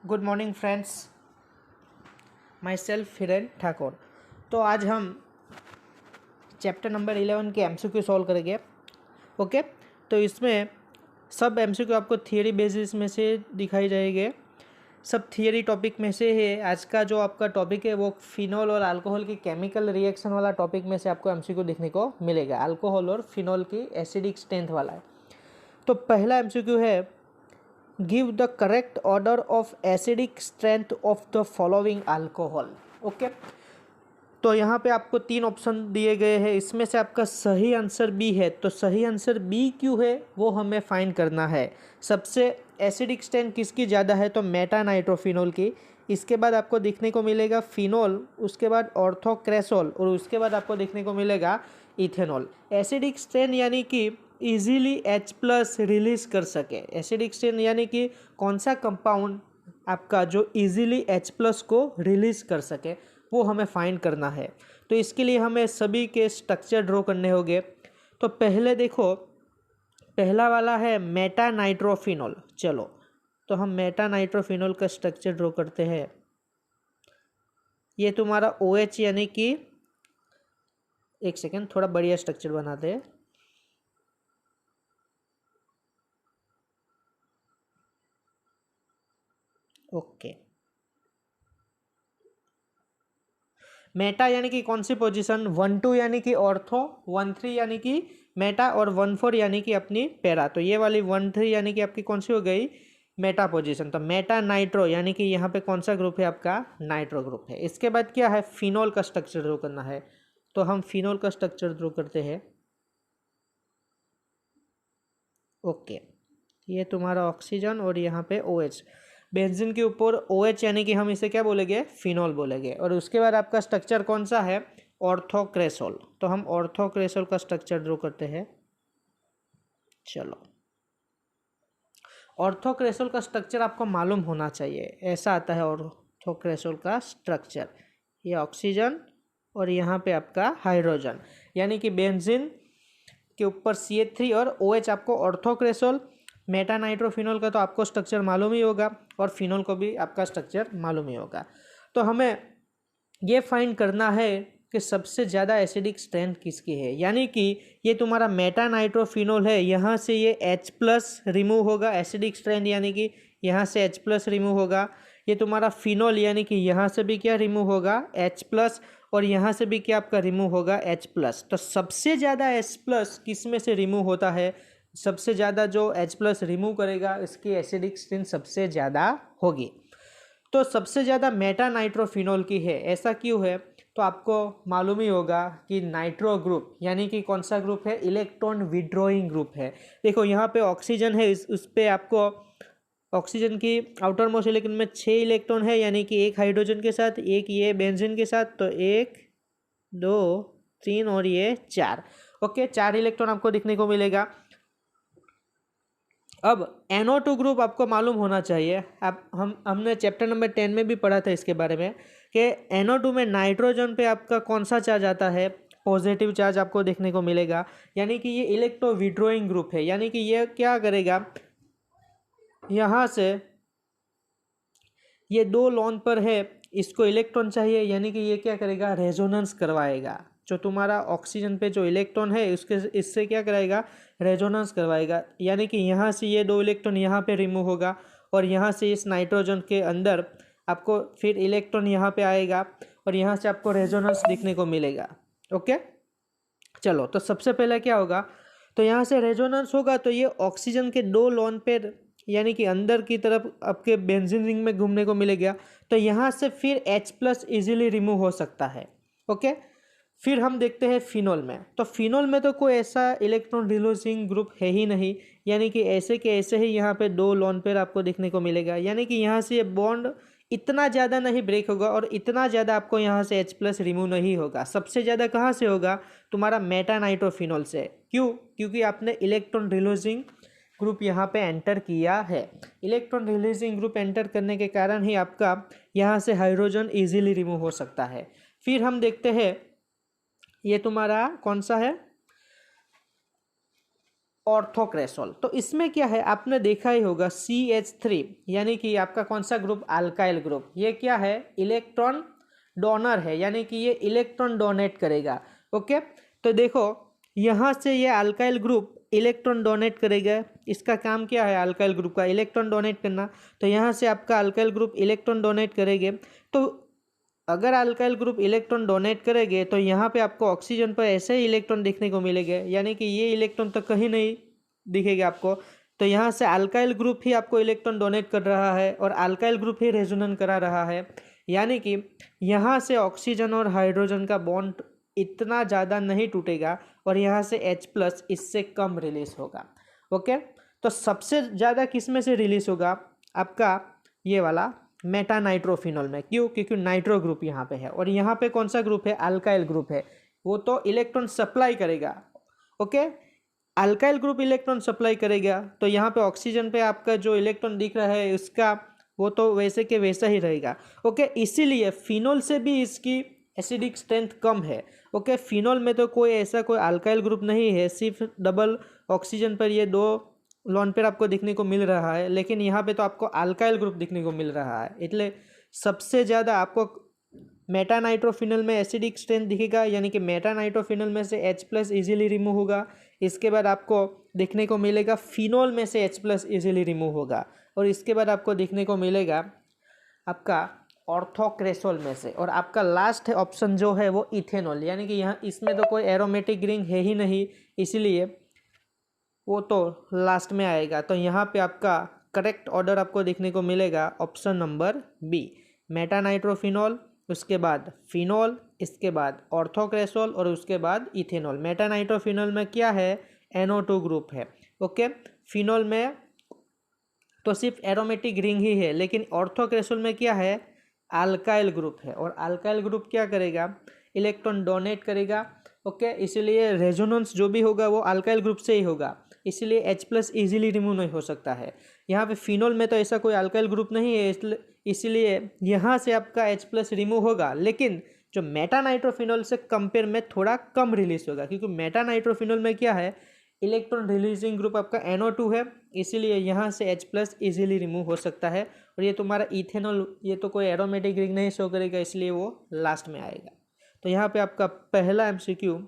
Good morning friends, my self Hiren Thakur. तो आज हम चैप्टर नंबर 11 के एमसीक्यू सॉल्व करेंगे। ओके, तो इसमें सब एमसीक्यू आपको थियरी बेसिस में से दिखाई जाएंगे। सब थियरी टॉपिक में से है। आज का जो आपका टॉपिक है वो फिनॉल और अल्कोहल की केमिकल रिएक्शन वाला टॉपिक में से आपको एमसीक्यू देखने को मिलेगा। अल्कोहल और फिनॉल की एसिडिक स्ट्रेंथ वाला है। तो पहला एमसीक्यू है, give the correct order of acidic strength of the following alcohol. Okay, तो यहाँ पे आपको 3 ऑप्शन दिए गए हैं, इसमें से आपका सही आंसर बी है। तो सही आंसर बी क्यों है वो हमें फाइंड करना है। सबसे एसिडिक स्ट्रेंथ किसकी ज़्यादा है, तो मेटा नाइट्रोफिनॉल की। इसके बाद आपको देखने को मिलेगा फिनॉल, उसके बाद ऑर्थोक्रेसोल और उसके बाद आपको देखने को मिलेगा इथेनॉल। एसिडिक स्ट्रेंथ यानी कि इजीली H+ रिलीज कर सके। एसिडिक स्ट्रेंथ यानी कि कौन सा कंपाउंड आपका जो इजीली H+ को रिलीज कर सके वो हमें फाइंड करना है। तो इसके लिए हमें सभी के स्ट्रक्चर ड्रॉ करने होंगे। तो पहले देखो, पहला वाला है मेटा नाइट्रोफिनॉल। चलो, तो हम मेटा नाइट्रोफिनॉल का स्ट्रक्चर ड्रॉ करते हैं। ये तुम्हारा OH यानी कि, एक सेकेंड, थोड़ा बढ़िया स्ट्रक्चर बनाते हैं। ओके, मेटा यानी कि कौन सी पोजीशन, 1-2 यानी कि ऑर्थो, 1-3 यानी कि मेटा और 1-4 यानी कि अपनी पैरा। तो ये वाली 1-3 यानी कि आपकी कौन सी हो गई, मेटा पोजीशन। तो मेटा नाइट्रो यानी कि यहाँ पे कौन सा ग्रुप है, आपका नाइट्रो ग्रुप है। इसके बाद क्या है, फिनॉल का स्ट्रक्चर ड्रॉ करना है। तो हम फिनॉल का स्ट्रक्चर ड्रॉ करते हैं। ओके, ये तुम्हारा ऑक्सीजन और यहाँ पे OH। बेंजीन के ऊपर OH यानी कि हम इसे क्या बोलेंगे, फिनॉल बोलेंगे। और उसके बाद आपका स्ट्रक्चर कौन सा है, ऑर्थोक्रेसोल। तो हम ऑर्थोक्रेसोल का स्ट्रक्चर ड्रॉ करते हैं। चलो, ऑर्थोक्रेसोल का स्ट्रक्चर आपको मालूम होना चाहिए। ऐसा आता है ऑर्थोक्रेसोल का स्ट्रक्चर। ये ऑक्सीजन और यहाँ पे आपका हाइड्रोजन, यानी कि बेंजीन के ऊपर CH3 और OH आपको ऑर्थोक्रेसोल। मेटा नाइट्रोफिनॉल का तो आपको स्ट्रक्चर मालूम ही होगा और फिनॉल को भी आपका स्ट्रक्चर मालूम ही होगा। तो हमें ये फाइंड करना है कि सबसे ज़्यादा एसिडिक स्ट्रेंथ किसकी है। यानी कि ये तुम्हारा मेटा नाइट्रोफिनॉल है, यहाँ से ये H+ रिमूव होगा, एसिडिक स्ट्रेंथ यानी कि यहाँ से H+ रिमूव होगा। ये तुम्हारा फिनॉल यानी कि यहाँ से भी क्या रिमूव होगा, H+, और यहाँ से भी क्या आपका रिमूव होगा, H+। तो सबसे ज़्यादा H+ किस में से रिमूव होता है, सबसे ज़्यादा जो H+ रिमूव करेगा इसकी एसिडिक स्ट्रेंथ सबसे ज़्यादा होगी। तो सबसे ज़्यादा मेटा नाइट्रोफिनॉल की है। ऐसा क्यों है, तो आपको मालूम ही होगा कि नाइट्रो ग्रुप यानी कि कौन सा ग्रुप है, इलेक्ट्रॉन विड्रॉइंग ग्रुप है। देखो यहाँ पे ऑक्सीजन है, उस पर आपको ऑक्सीजन की आउटर मोस्ट इलेक्ट्रॉन में 6 इलेक्ट्रॉन है, यानी कि एक हाइड्रोजन के साथ, एक ये बेंजीन के साथ। तो 1 2 3 और ये 4। ओके, 4 इलेक्ट्रॉन आपको दिखने को मिलेगा। अब NO2 ग्रुप आपको मालूम होना चाहिए। अब हमने चैप्टर नंबर 10 में भी पढ़ा था इसके बारे में कि NO2 में नाइट्रोजन पे आपका कौन सा चार्ज आता है, पॉजिटिव चार्ज आपको देखने को मिलेगा। यानी कि ये इलेक्ट्रो विड्रॉइंग ग्रुप है, यानी कि ये क्या करेगा, यहाँ से ये 2 लोन पर है, इसको इलेक्ट्रॉन चाहिए, यानी कि ये क्या करेगा, रेजोनेंस करवाएगा। जो तुम्हारा ऑक्सीजन पे जो इलेक्ट्रॉन है उसके इससे क्या कराएगा, रेजोनेंस करवाएगा। यानी कि यहाँ से ये 2 इलेक्ट्रॉन यहाँ पे रिमूव होगा और यहाँ से इस नाइट्रोजन के अंदर आपको फिर इलेक्ट्रॉन यहाँ पे आएगा और यहाँ से आपको रेजोनेंस दिखने को मिलेगा। ओके, चलो, तो सबसे पहले क्या होगा, तो यहाँ से रेजोनेंस होगा तो ये ऑक्सीजन के 2 लोन पेयर यानी कि अंदर की तरफ आपके बेंजीन रिंग में घूमने को मिलेगा। तो यहाँ से फिर H+ इजीली रिमूव हो सकता है। ओके, फिर हम देखते हैं फिनॉल में। तो फिनॉल में तो कोई ऐसा इलेक्ट्रॉन रिलीजिंग ग्रुप है ही नहीं, यानी कि ऐसे के ऐसे ही यहाँ पे 2 लोन पेयर आपको देखने को मिलेगा। यानी कि यहाँ से ये बॉन्ड इतना ज़्यादा नहीं ब्रेक होगा और इतना ज़्यादा आपको यहाँ से H+ रिमूव नहीं होगा। सबसे ज़्यादा कहाँ से होगा, तुम्हारा मेटा नाइट्रोफिनॉल से। क्यों, क्योंकि आपने इलेक्ट्रॉन रिलीजिंग ग्रुप यहाँ पे एंटर किया है। इलेक्ट्रॉन रिलीजिंग ग्रुप एंटर करने के कारण ही आपका यहाँ से हाइड्रोजन इजीली रिमूव हो सकता है। फिर हम देखते हैं ये तुम्हारा कौन सा है, ऑर्थोक्रेसोल। तो इसमें क्या है, आपने देखा ही होगा CH3 यानी कि आपका कौन सा ग्रुप, अल्काइल ग्रुप। ये क्या है, इलेक्ट्रॉन डोनर है, यानी कि ये इलेक्ट्रॉन डोनेट करेगा। ओके, तो देखो यहाँ से ये अल्काइल ग्रुप इलेक्ट्रॉन डोनेट करेगा। इसका काम क्या है, अल्काइल ग्रुप का इलेक्ट्रॉन डोनेट करना। तो यहाँ से आपका अल्काइल ग्रुप इलेक्ट्रॉन डोनेट करेंगे। तो अगर अल्काइल ग्रुप इलेक्ट्रॉन डोनेट करेंगे तो यहाँ पे आपको ऑक्सीजन पर ऐसे ही इलेक्ट्रॉन देखने को मिलेंगे, यानी कि ये इलेक्ट्रॉन तो कहीं नहीं दिखेगा आपको। तो यहाँ से अल्काइल ग्रुप ही आपको इलेक्ट्रॉन डोनेट कर रहा है और अल्काइल ग्रुप ही रेजोनेंस करा रहा है, यानी कि यहाँ से ऑक्सीजन और हाइड्रोजन का बॉन्ड इतना ज़्यादा नहीं टूटेगा और यहाँ से H+ इससे कम रिलीज होगा। ओके, तो सबसे ज़्यादा किस में से रिलीज होगा, आपका ये वाला मेटा नाइट्रोफिनॉल में। क्यों, क्योंकि नाइट्रो ग्रुप यहाँ पे है और यहाँ पे कौन सा ग्रुप है, अल्काइल ग्रुप है, वो तो इलेक्ट्रॉन सप्लाई करेगा। Okay, alkyl group electron supply करेगा, तो यहाँ पे ऑक्सीजन पे आपका जो इलेक्ट्रॉन दिख रहा है उसका वो तो वैसे के वैसा ही रहेगा। ओके, इसीलिए फिनोल से भी इसकी एसिडिक स्ट्रेंथ कम है। ओके, फिनोल में तो कोई ऐसा कोई अल्काइल ग्रुप नहीं है, सिर्फ डबल ऑक्सीजन पर ये 2 लोन पेयर आपको दिखने को मिल रहा है, लेकिन यहाँ पे तो आपको अल्काइल ग्रुप दिखने को मिल रहा है। इसलिए सबसे ज़्यादा आपको मेटा नाइट्रोफिनल में एसिडिक स्ट्रेंथ दिखेगा, यानी कि मेटा नाइट्रोफिनल में से H+ इजीली रिमूव होगा। इसके बाद आपको देखने को मिलेगा फिनोल में से H+ इजीली रिमूव होगा और इसके बाद आपको देखने को मिलेगा आपका ऑर्थोक्रेसोल में से। और आपका लास्ट ऑप्शन जो है वो इथेनॉल, यानी कि यहाँ इसमें तो कोई एरोमेटिक रिंग है ही नहीं, इसीलिए वो तो लास्ट में आएगा। तो यहाँ पे आपका करेक्ट ऑर्डर आपको देखने को मिलेगा option number B, meta nitrophenol, उसके बाद फिनॉल, इसके बाद ऑर्थोक्रेसोल और उसके बाद इथेनॉल। मेटा नाइट्रोफिनॉल में क्या है, NO2 ग्रुप है। ओके, फिनॉल में तो सिर्फ एरोमेटिक रिंग ही है, लेकिन ऑर्थोक्रेसोल में क्या है, अल्काइल ग्रुप है और अल्काइल ग्रुप क्या करेगा, इलेक्ट्रॉन डोनेट करेगा। ओके, इसलिए रेजोनेंस जो भी होगा वो अल्काइल ग्रुप से ही होगा, इसलिए H+ इजीली रिमूव नहीं हो सकता है। यहाँ पे फिनोल में तो ऐसा कोई अल्काइल ग्रुप नहीं है, इसलिए यहाँ से आपका H+ रिमूव होगा, लेकिन जो मेटा नाइट्रोफिनॉल से कंपेयर में थोड़ा कम रिलीज होगा, क्योंकि मेटा नाइट्रोफिनॉल में क्या है, इलेक्ट्रॉन रिलीजिंग ग्रुप आपका NO2 है, इसीलिए यहाँ से H+ इजीली रिमूव हो सकता है। और ये तुम्हारा इथेनॉल, ये तो कोई एरोमेटिक रिंग नहीं शो करेगा, इसलिए वो लास्ट में आएगा। तो यहाँ पे आपका पहला MCQ,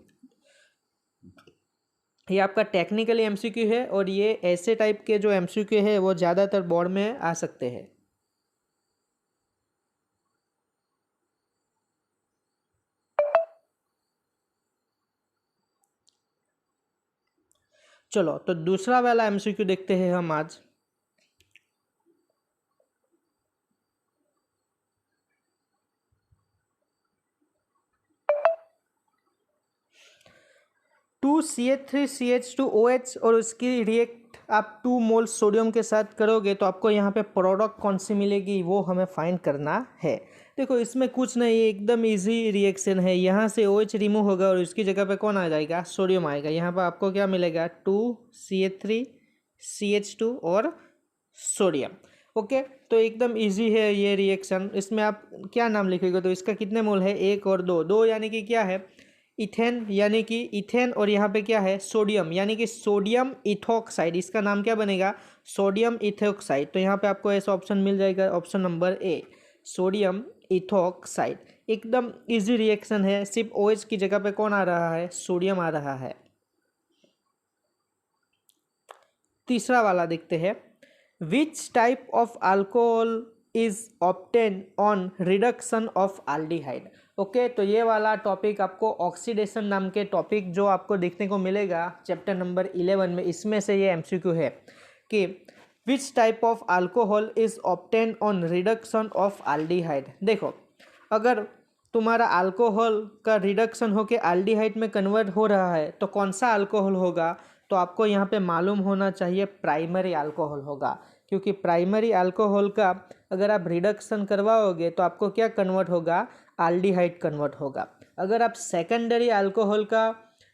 ये आपका टेक्निकली MCQ है और ये ऐसे टाइप के जो MCQ है वो ज़्यादातर बोर्ड में आ सकते हैं। चलो, तो दूसरा वाला MCQ देखते हैं हम आज। टू CH3CH2OH और उसकी रिएक्ट आप 2 मोल सोडियम के साथ करोगे तो आपको यहाँ पे प्रोडक्ट कौन सी मिलेगी वो हमें फाइंड करना है। देखो, इसमें कुछ नहीं, एकदम इजी रिएक्शन है। यहाँ से OH रिमूव होगा और उसकी जगह पे कौन आ जाएगा, सोडियम आएगा। यहाँ पर आपको क्या मिलेगा, 2CH3CH2 और सोडियम। ओके, तो एकदम इजी है ये रिएक्शन। इसमें आप क्या नाम लिखेगा, तो इसका कितने मोल है, 1 और 2, यानी कि क्या है, इथेन, यानी कि इथेन, और यहाँ पे क्या है, सोडियम, यानी कि सोडियम इथोक्साइड। इसका नाम क्या बनेगा, सोडियम इथोक्साइड। तो यहाँ पे आपको ऐसा ऑप्शन मिल जाएगा, option number A, sodium ethoxide. एकदम इजी रिएक्शन है, सिर्फ OH की जगह पे कौन आ रहा है, सोडियम आ रहा है। तीसरा वाला देखते हैं, which type of alcohol is obtain on reduction of aldehyde. Okay, तो ये वाला टॉपिक आपको ऑक्सीडेशन नाम के टॉपिक जो आपको देखने को मिलेगा चैप्टर नंबर 11 में, इसमें से ये MCQ है कि which type of alcohol is obtain on reduction of aldehyde. देखो, अगर तुम्हारा अल्कोहल का रिडक्शन होकर एल्डिहाइड में कन्वर्ट हो रहा है तो कौन सा अल्कोहल होगा, तो आपको यहाँ पे मालूम होना चाहिए प्राइमरी अल्कोहल होगा, क्योंकि प्राइमरी अल्कोहल का अगर आप रिडक्शन करवाओगे तो आपको क्या कन्वर्ट होगा, एल्डिहाइड कन्वर्ट होगा। अगर आप सेकेंडरी अल्कोहल का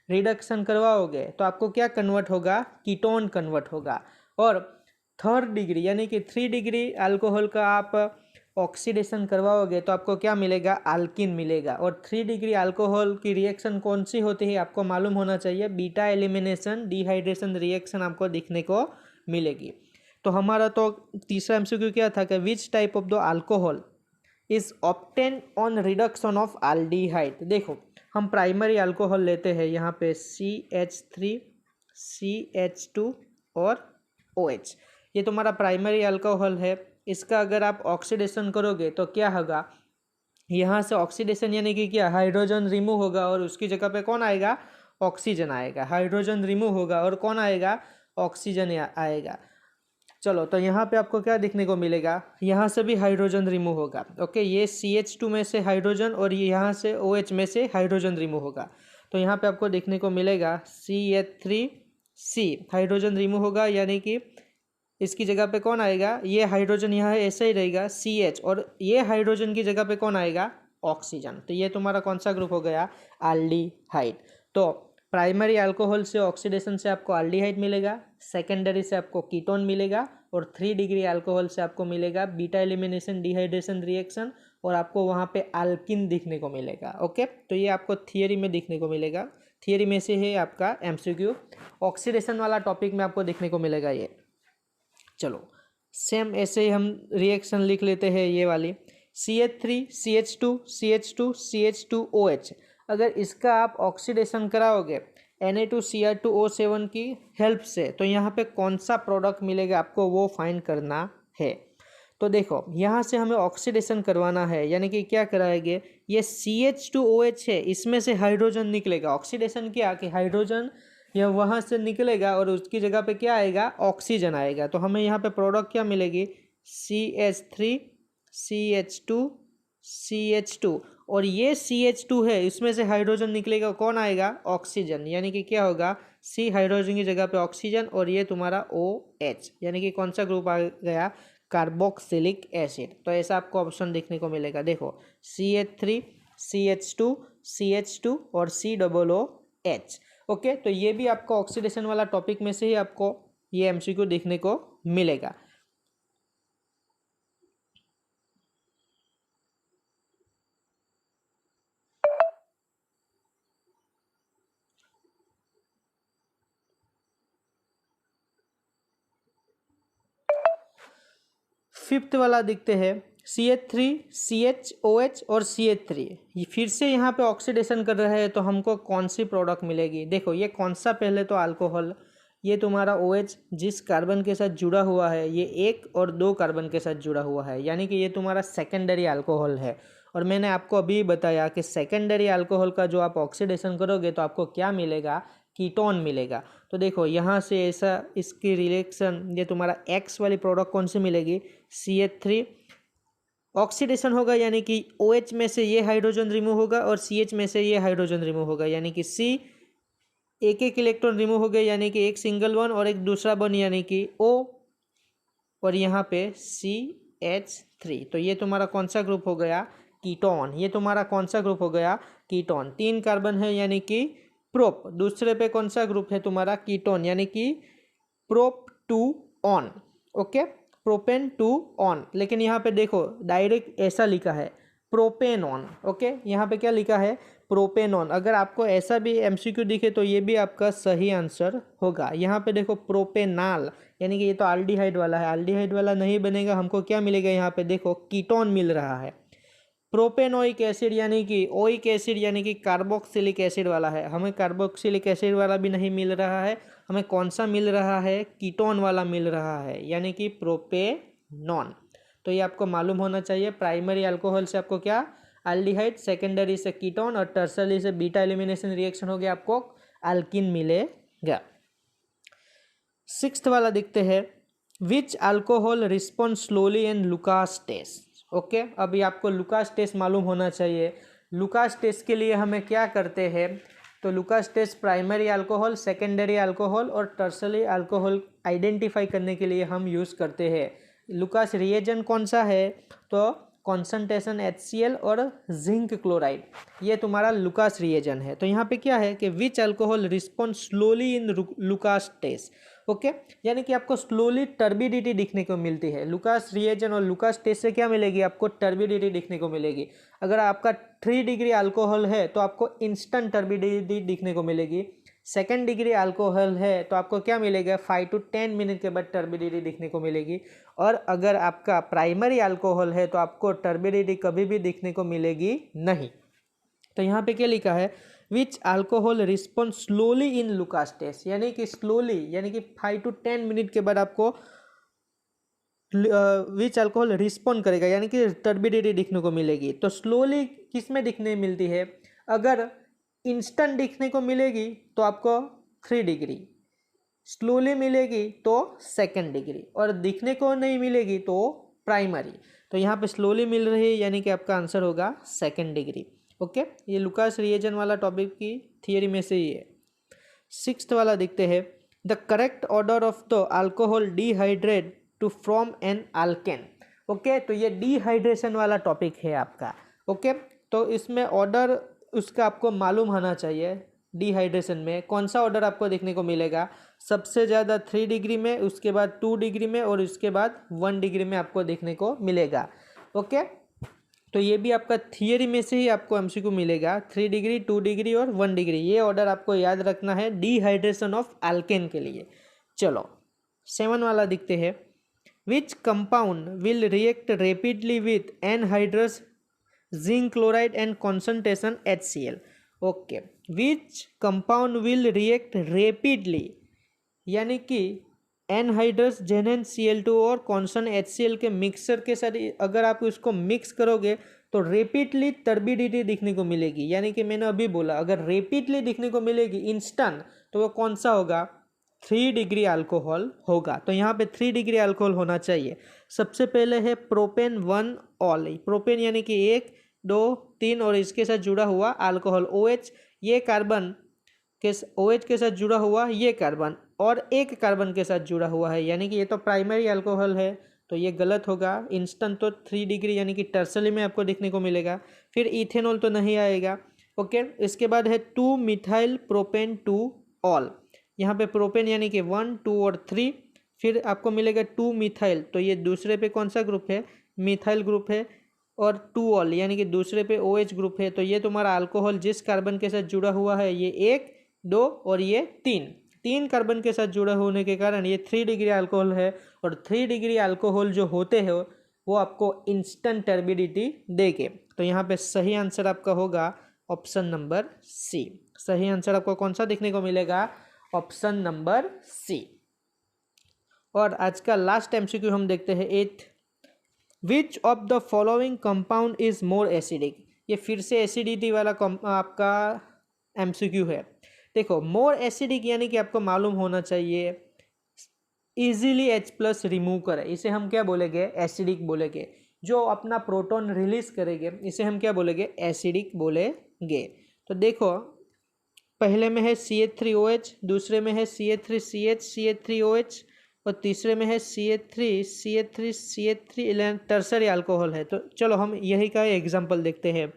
रिडक्शन करवाओगे तो आपको क्या कन्वर्ट होगा, कीटोन कन्वर्ट होगा। और 3rd डिग्री यानी कि 3 डिग्री अल्कोहल का आप ऑक्सीडेशन करवाओगे तो आपको क्या मिलेगा, अल्किन मिलेगा। और 3 डिग्री अल्कोहल की रिएक्शन कौन सी होती है आपको मालूम होना चाहिए, बीटा एलिमिनेशन डिहाइड्रेशन रिएक्शन आपको दिखने को मिलेगी। तो हमारा तो तीसरा एमसीक्यू क्या था कि which type of the alcohol is obtain on reduction of aldehyde. देखो हम प्राइमरी अल्कोहल लेते हैं, यहाँ पे CH3 CH2 और OH, ये तुम्हारा प्राइमरी अल्कोहल है। इसका अगर आप ऑक्सीडेशन करोगे तो क्या होगा, यहाँ से ऑक्सीडेशन यानी कि क्या, हाइड्रोजन रिमूव होगा और उसकी जगह पे कौन आएगा, ऑक्सीजन आएगा। हाइड्रोजन रिमूव होगा और कौन आएगा, ऑक्सीजन आएगा। चलो तो यहाँ पे आपको क्या देखने को मिलेगा, यहाँ से भी हाइड्रोजन रिमूव होगा। ओके, ये CH2 में से हाइड्रोजन और ये यहाँ से OH में से हाइड्रोजन रिमूव होगा। तो यहाँ पे आपको देखने को मिलेगा CH3C हाइड्रोजन रिमूव होगा, यानी कि इसकी जगह पे कौन आएगा, ये हाइड्रोजन यहाँ ऐसे ही रहेगा CH, और ये हाइड्रोजन की जगह पे कौन आएगा, ऑक्सीजन। तो ये तुम्हारा कौन सा ग्रुप हो गया, एल्डिहाइड। तो प्राइमरी अल्कोहल से ऑक्सीडेशन से आपको एल्डिहाइड मिलेगा, सेकेंडरी से आपको कीटोन मिलेगा, और 3 डिग्री अल्कोहल से आपको मिलेगा बीटा एलिमिनेशन डिहाइड्रेशन रिएक्शन, और आपको वहाँ पे अल्किन दिखने को मिलेगा। ओके, तो ये आपको थियरी में दिखने को मिलेगा, थियरी में से है आपका एमसीक्यू। ऑक्सीडेशन वाला टॉपिक में आपको देखने को मिलेगा ये। चलो सेम ऐसे ही हम रिएक्शन लिख लेते हैं, ये वाली CH3 CH2 CH2 CH2OH। अगर इसका आप ऑक्सीडेशन कराओगे Na2Cr2O7 की हेल्प से, तो यहाँ पे कौन सा प्रोडक्ट मिलेगा आपको वो फाइंड करना है। तो देखो यहाँ से हमें ऑक्सीडेशन करवाना है, यानी कि क्या कराएंगे, ये CH2OH है, इसमें से हाइड्रोजन निकलेगा। ऑक्सीडेशन क्या कि हाइड्रोजन यह वहाँ से निकलेगा और उसकी जगह पे क्या आएगा, ऑक्सीजन आएगा। तो हमें यहाँ पे प्रोडक्ट क्या मिलेगी, CH3 CH2 CH2, और ये CH2 है, इसमें से हाइड्रोजन निकलेगा, कौन आएगा, ऑक्सीजन। यानी कि क्या होगा, C हाइड्रोजन की जगह पे ऑक्सीजन, और ये तुम्हारा OH, यानी कि कौन सा ग्रुप आ गया, कार्बोक्सिलिक एसिड। तो ऐसा आपको ऑप्शन देखने को मिलेगा। देखो CH3 CH2 CH2 और COOH। ओके, तो ये भी आपको ऑक्सीडेशन वाला टॉपिक में से ही आपको ये एमसीक्यू देखने को मिलेगा। फिफ्थ वाला देखते हैं, CH3 CHOH और CH3। ये फिर से यहाँ पे ऑक्सीडेशन कर रहा है, तो हमको कौन सी प्रोडक्ट मिलेगी। देखो ये कौन सा, पहले तो अल्कोहल, ये तुम्हारा OH जिस कार्बन के साथ जुड़ा हुआ है ये 1 और 2 कार्बन के साथ जुड़ा हुआ है, यानी कि ये तुम्हारा सेकेंडरी अल्कोहल है। और मैंने आपको अभी बताया कि सेकेंडरी अल्कोहल का जो आप ऑक्सीडेशन करोगे तो आपको क्या मिलेगा, कीटोन मिलेगा। तो देखो यहाँ से ऐसा इसकी रिएक्शन, ये तुम्हारा X वाली प्रोडक्ट कौन सी मिलेगी, CH3 ऑक्सीडेशन होगा, यानी कि OH में से ये हाइड्रोजन रिमूव होगा और CH में से ये हाइड्रोजन रिमूव होगा, यानी कि C एक इलेक्ट्रॉन रिमूव हो गए, यानी कि एक सिंगल वन और एक दूसरा वन यानी कि O, और यहाँ पे CH3। तो ये तुम्हारा कौन सा ग्रुप हो गया, कीटोन। ये तुम्हारा कौन सा ग्रुप हो गया, कीटोन। 3 कार्बन है यानी कि प्रोप, दूसरे पे कौन सा ग्रुप है तुम्हारा, कीटोन, यानी कि prop 2 on. Okay, propane 2 on, लेकिन यहाँ पे देखो डायरेक्ट ऐसा लिखा है प्रोपेनॉन। ओके, यहाँ पे क्या लिखा है, प्रोपेनॉन। अगर आपको ऐसा भी एमसीक्यू दिखे तो ये भी आपका सही आंसर होगा। यहाँ पे देखो प्रोपेनाल, यानी कि ये तो एल्डिहाइड वाला है, एल्डिहाइड वाला नहीं बनेगा, हमको क्या मिलेगा, यहाँ पे देखो कीटोन मिल रहा है। प्रोपेनोइक एसिड यानी कि ओइक एसिड यानी कि कार्बोक्सिलिक एसिड वाला है, हमें कार्बोक्सिलिक एसिड वाला भी नहीं मिल रहा है, हमें कौन सा मिल रहा है, कीटोन वाला मिल रहा है, यानी कि प्रोपेनॉन। तो ये आपको मालूम होना चाहिए। प्राइमरी अल्कोहल से आपको क्या, एल्डिहाइड, सेकेंडरी से कीटोन और टर्सरी से बीटा एलिमिनेशन रिएक्शन हो गया, आपको अल्किन मिलेगा। 6th वाला देखते हैं, which alcohol respond slowly in Lucas test. Okay, अभी आपको लुकास टेस्ट मालूम होना चाहिए। लुकास टेस्ट के लिए हमें क्या करते हैं, तो Lucas test primary alcohol, secondary alcohol और टर्सरी अल्कोहल आइडेंटिफाई करने के लिए हम यूज़ करते हैं। लुकास रिएजेंट कौन सा है, तो कॉन्सेंट्रेशन HCl और जिंक क्लोराइड, ये तुम्हारा लुकास रिएजेंट है। तो यहाँ पे क्या है कि which alcohol respond slowly in Lucas test. Okay, यानी कि आपको स्लोली टर्बिडिटी दिखने को मिलती है। लुकास रिएजन और लुकास टेस्ट से क्या मिलेगी, आपको टर्बिडिटी दिखने को मिलेगी। अगर आपका 3 डिग्री अल्कोहल है तो आपको इंस्टेंट टर्बिडिटी दिखने को मिलेगी। 2nd डिग्री अल्कोहल है तो आपको क्या मिलेगा, 5 to 10 मिनट के बाद टर्बिडिटी दिखने को मिलेगी। और अगर आपका प्राइमरी अल्कोहल है तो आपको टर्बिडिटी कभी भी दिखने को मिलेगी नहीं। तो यहाँ पे क्या लिखा है, which alcohol respond slowly in Lucas test, यानी कि स्लोली यानी कि 5 to 10 मिनट के बाद आपको विच अल्कोहल रिस्पॉन्ड करेगा, यानी कि टर्बिडिटी दिखने को मिलेगी। तो स्लोली किस में दिखने मिलती है, अगर इंस्टेंट दिखने को मिलेगी तो आपको 3 डिग्री, स्लोली मिलेगी तो 2nd डिग्री, और दिखने को नहीं मिलेगी तो प्राइमरी। तो यहाँ पे स्लोली मिल रही है, यानी कि आपका आंसर होगा 2nd डिग्री। ओके, ये लुकास रिएजन वाला टॉपिक की थियरी में से ही है। 6th वाला देखते हैं, the correct order of the alcohol dehydrate to form an alkene. Okay, तो ये डिहाइड्रेशन वाला टॉपिक है आपका। ओके, तो इसमें ऑर्डर उसका आपको मालूम होना चाहिए। डिहाइड्रेशन में कौन सा ऑर्डर आपको देखने को मिलेगा, सबसे ज़्यादा 3 डिग्री में, उसके बाद 2 डिग्री में, और उसके बाद 1 डिग्री में आपको देखने को मिलेगा। ओके, तो ये भी आपका थियरी में से ही आपको एमसीक्यू मिलेगा, 3 डिग्री, 2 डिग्री और 1 डिग्री। ये ऑर्डर आपको याद रखना है डिहाइड्रेशन ऑफ अल्केन के लिए। चलो 7 वाला दिखते हैं, which compound will react rapidly with anhydrous zinc chloride and concentration HCl। Okay, which compound will react rapidly, यानी कि एनहाइड्रस ZnCl2 और कॉन्स्टेंट HCl के मिक्सर के साथ अगर आप इसको मिक्स करोगे तो रेपिडली टर्बिडिटी दिखने को मिलेगी। यानी कि मैंने अभी बोला, अगर रेपिडली दिखने को मिलेगी इंस्टेंट, तो वो कौन सा होगा, 3 डिग्री अल्कोहल होगा। तो यहाँ पे 3 डिग्री अल्कोहल होना चाहिए। सबसे पहले है प्रोपेन 1 ऑल, प्रोपेन यानी कि 1 2 3 और इसके साथ जुड़ा हुआ अल्कोहल OH, ये कार्बन के OH के साथ जुड़ा हुआ ये कार्बन, और एक कार्बन के साथ जुड़ा हुआ है, यानी कि ये तो प्राइमरी अल्कोहल है, तो ये गलत होगा। इंस्टेंट तो 3 डिग्री यानी कि टर्सरी में आपको देखने को मिलेगा। फिर इथेनॉल तो नहीं आएगा। ओके, इसके बाद है 2 मिथाइल प्रोपेन 2 ऑल, यहाँ पे प्रोपेन यानी कि 1 2 और 3, फिर आपको मिलेगा 2 मिथाइल, तो ये दूसरे पे कौन सा ग्रुप है, मिथाइल ग्रुप है, और 2 ऑल यानी कि दूसरे पे OH ग्रुप है। तो ये तुम्हारा अल्कोहल जिस कार्बन के साथ जुड़ा हुआ है, ये 1 2 और ये 3 कार्बन के साथ जुड़ा होने के कारण ये 3 डिग्री अल्कोहल है। और 3 डिग्री अल्कोहल जो होते हैं वो आपको इंस्टेंट टर्बिडिटी देंगे। तो यहाँ पे सही आंसर आपका होगा ऑप्शन नंबर सी। सही आंसर आपको कौन सा देखने को मिलेगा, ऑप्शन नंबर सी। और आज का लास्ट MCQ हम देखते हैं 8th, which of the following compound is more acidic. ये फिर से एसिडिटी वाला आपका MCQ है। देखो, मोर एसिडिक यानी कि आपको मालूम होना चाहिए इजीली H+ रिमूव करे, इसे हम क्या बोलेंगे, एसिडिक बोलेंगे। जो अपना प्रोटॉन रिलीज करेंगे इसे हम क्या बोलेंगे, एसिडिक बोलेंगे। तो देखो, पहले में है CH3OH, दूसरे में है CH3CH CH3OH, और तीसरे में है CH3 टर्सरी अल्कोहल है। तो चलो हम यही का एग्जांपल देखते हैं।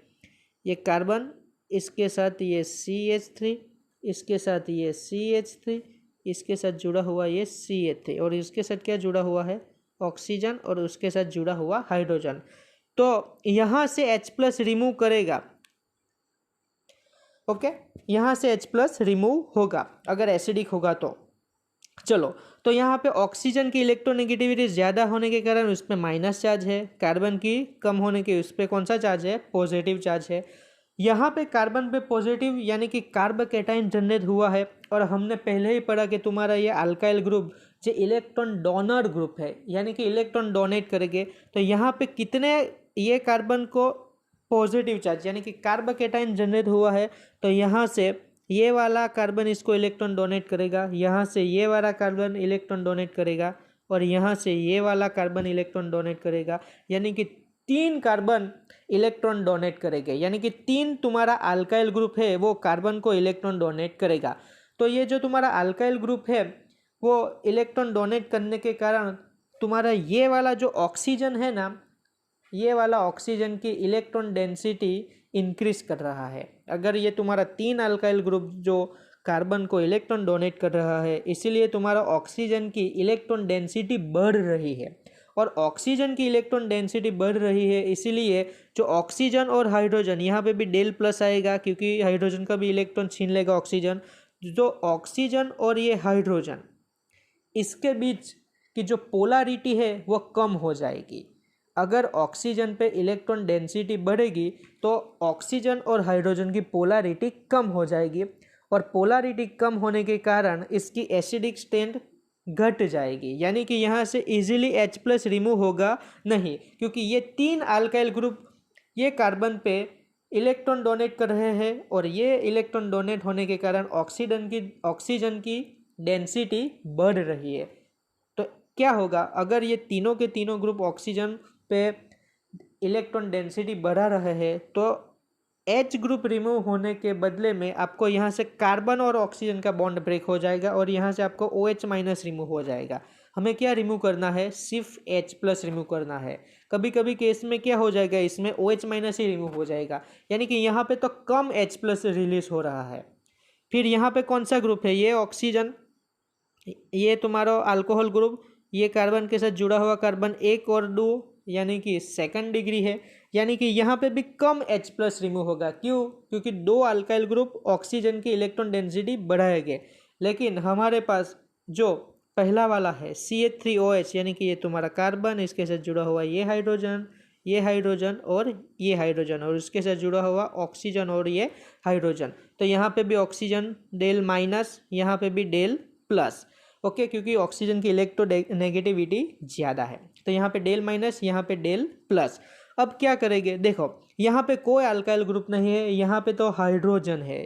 ये कार्बन, इसके साथ ये CH3, इसके साथ ये CH3, इसके साथ जुड़ा हुआ ये CH3, और इसके साथ क्या जुड़ा हुआ है, ऑक्सीजन, और उसके साथ जुड़ा हुआ हाइड्रोजन। तो यहाँ से H+ रिमूव करेगा। ओके, यहाँ से H+ रिमूव होगा अगर एसिडिक होगा तो। चलो, तो यहाँ पे ऑक्सीजन की इलेक्ट्रोनेगेटिविटी ज़्यादा होने के कारण उस पर माइनस चार्ज है, कार्बन की कम होने के उस पर कौन सा चार्ज है, पॉजिटिव चार्ज है। यहाँ पे कार्बन पे पॉजिटिव यानी कि कार्बोकैटायन जनरेट हुआ है, और हमने पहले ही पढ़ा कि तुम्हारा ये अल्काइल ग्रुप जो इलेक्ट्रॉन डोनर ग्रुप है, यानी कि इलेक्ट्रॉन डोनेट करेंगे। तो यहाँ पे कितने ये कार्बन को पॉजिटिव चार्ज यानी कि कार्बोकैटायन जनरेट हुआ है, तो यहाँ से ये वाला कार्बन इसको इलेक्ट्रॉन डोनेट करेगा, यहाँ से ये वाला कार्बन इलेक्ट्रॉन डोनेट करेगा, और यहाँ से ये वाला कार्बन इलेक्ट्रॉन डोनेट करेगा, यानी कि 3 कार्बन इलेक्ट्रॉन डोनेट करेंगे। यानी कि 3 तुम्हारा अल्काइल ग्रुप है वो कार्बन को इलेक्ट्रॉन डोनेट करेगा। तो ये जो तुम्हारा अल्काइल ग्रुप है वो इलेक्ट्रॉन डोनेट करने के कारण तुम्हारा ये वाला जो ऑक्सीजन है ना, ये वाला ऑक्सीजन की इलेक्ट्रॉन डेंसिटी इंक्रीज कर रहा है। अगर ये तुम्हारा 3 अल्काइल ग्रुप जो कार्बन को इलेक्ट्रॉन डोनेट कर रहा है, इसीलिए तुम्हारा ऑक्सीजन की इलेक्ट्रॉन डेंसिटी बढ़ रही है। और ऑक्सीजन की इलेक्ट्रॉन डेंसिटी बढ़ रही है, इसीलिए जो ऑक्सीजन और हाइड्रोजन, यहाँ पे भी डेल प्लस आएगा क्योंकि हाइड्रोजन का भी इलेक्ट्रॉन छीन लेगा ऑक्सीजन। जो ऑक्सीजन और ये हाइड्रोजन, इसके बीच की जो पोलारिटी है वो कम हो जाएगी। अगर ऑक्सीजन पे इलेक्ट्रॉन डेंसिटी बढ़ेगी तो ऑक्सीजन और हाइड्रोजन की पोलारिटी कम हो जाएगी, और पोलारिटी कम होने के कारण इसकी एसिडिक स्ट्रेंथ घट जाएगी, यानी कि यहाँ से इजीली H+ रिमूव होगा नहीं, क्योंकि ये 3 अल्काइल ग्रुप ये कार्बन पे इलेक्ट्रॉन डोनेट कर रहे हैं, और ये इलेक्ट्रॉन डोनेट होने के कारण ऑक्सीजन की डेंसिटी बढ़ रही है। तो क्या होगा, अगर ये तीनों के तीनों ग्रुप ऑक्सीजन पे इलेक्ट्रॉन डेंसिटी बढ़ा रहे हैं तो H ग्रुप रिमूव होने के बदले में आपको यहाँ से कार्बन और ऑक्सीजन का बॉन्ड ब्रेक हो जाएगा, और यहाँ से आपको OH- रिमूव हो जाएगा। हमें क्या रिमूव करना है, सिर्फ H+ रिमूव करना है। कभी कभी केस में क्या हो जाएगा, इसमें OH- ही रिमूव हो जाएगा, यानी कि यहाँ पे तो कम H+ रिलीज हो रहा है। फिर यहाँ पे कौन सा ग्रुप है, ये ऑक्सीजन, ये तुम्हारा अल्कोहल ग्रुप, ये कार्बन के साथ जुड़ा हुआ कार्बन 1 और 2 यानी कि सेकंड डिग्री है, यानी कि यहाँ पे भी कम H+ रिमूव होगा। क्यों, क्योंकि 2 अल्काइल ग्रुप ऑक्सीजन की इलेक्ट्रॉन डेंसिटी बढ़ाएंगे। लेकिन हमारे पास जो पहला वाला है CH3OH, यानी कि ये तुम्हारा कार्बन, इसके साथ जुड़ा हुआ ये हाइड्रोजन, ये हाइड्रोजन और ये हाइड्रोजन, और इसके साथ जुड़ा हुआ ऑक्सीजन और ये हाइड्रोजन। तो यहाँ पे भी ऑक्सीजन डेल माइनस, यहाँ पे भी डेल प्लस, ओके, क्योंकि ऑक्सीजन की इलेक्ट्रोनेगेटिविटी ज़्यादा है। तो यहाँ पे डेल माइनस, यहाँ पे डेल प्लस। अब क्या करेंगे, देखो यहाँ पे कोई अल्काइल ग्रुप नहीं है, यहाँ पे तो हाइड्रोजन है,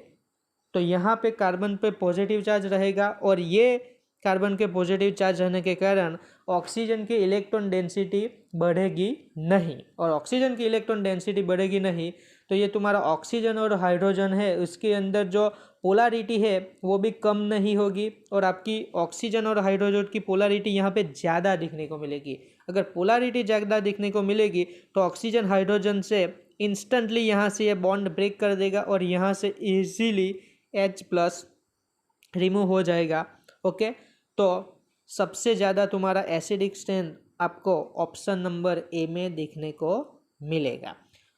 तो यहाँ पे कार्बन पे पॉजिटिव चार्ज रहेगा, और ये कार्बन के पॉजिटिव चार्ज रहने के कारण ऑक्सीजन की इलेक्ट्रॉन डेंसिटी बढ़ेगी नहीं, और ऑक्सीजन की इलेक्ट्रॉन डेंसिटी बढ़ेगी नहीं तो ये तुम्हारा ऑक्सीजन और हाइड्रोजन है उसके अंदर जो पोलारिटी है वो भी कम नहीं होगी, और आपकी ऑक्सीजन और हाइड्रोजन की पोलारिटी यहाँ पे ज़्यादा दिखने को मिलेगी। अगर पोलारिटी ज़्यादा दिखने को मिलेगी तो ऑक्सीजन हाइड्रोजन से इंस्टेंटली यहाँ से ये बॉन्ड ब्रेक कर देगा, और यहाँ से इजीली H+ रिमूव हो जाएगा। ओके, तो सबसे ज़्यादा तुम्हारा एसिडिक स्ट्रेंथ आपको ऑप्शन नंबर ए में देखने को मिलेगा।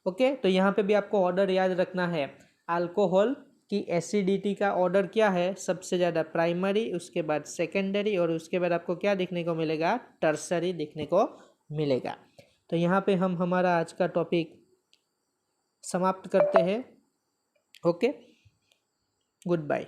ओके, तो यहाँ पे भी आपको ऑर्डर याद रखना है। अल्कोहल की एसिडिटी का ऑर्डर क्या है, सबसे ज़्यादा प्राइमरी, उसके बाद सेकेंडरी, और उसके बाद आपको क्या देखने को मिलेगा, टर्सरी देखने को मिलेगा। तो यहाँ पे हम हमारा आज का टॉपिक समाप्त करते हैं। Okay, good bye.